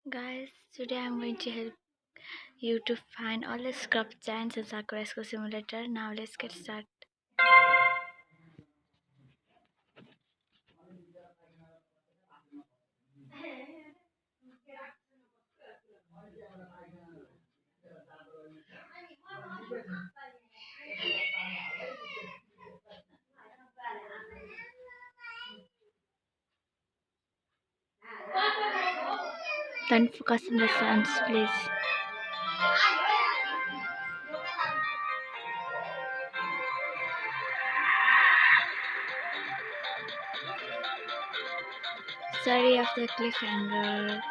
Guys, today I'm going to help you to find all the scrub giants in Sakura School Simulator. Now let's get started. Don't focus on the sounds, please. Sorry of the cliffhanger.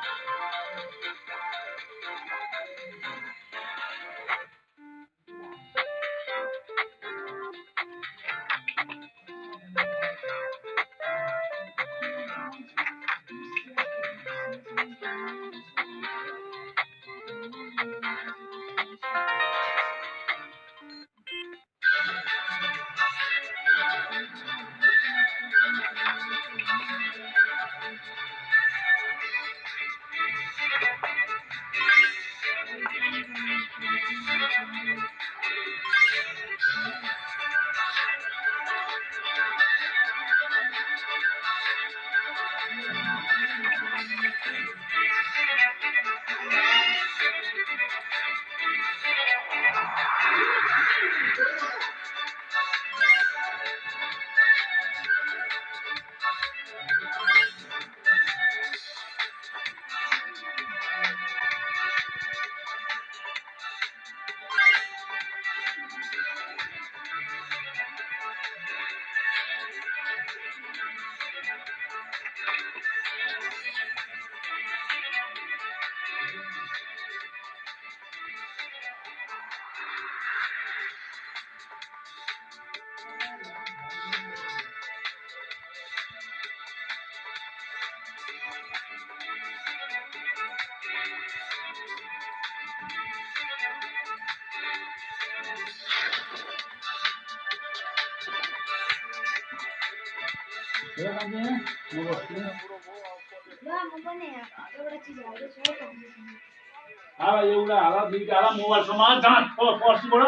एउटा हाला दुईटा हाला mobile समाज जाँच पर्सिबाट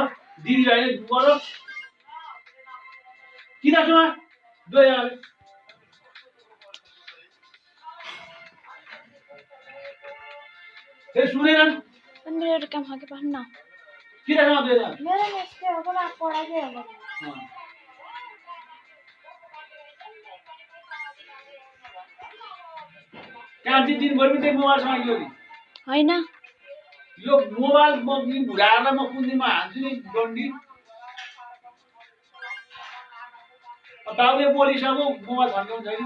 दिदीभाइले गर किन समाज दुई हाला ए सुनेनन् मेरे काम हो के पढ़ना किन समाज दुई हाला मेरा नेक्स्ट होगा ना पढ़ा के होगा कान्ति दिनभरि त्यही मोबाइल समाज यो हैन यो मोबाइल म भुलाएर म कुन दिनमा हान्छु नि डन्डी बाबुले बोलिसक्यो मोबाइल भन्नु छैन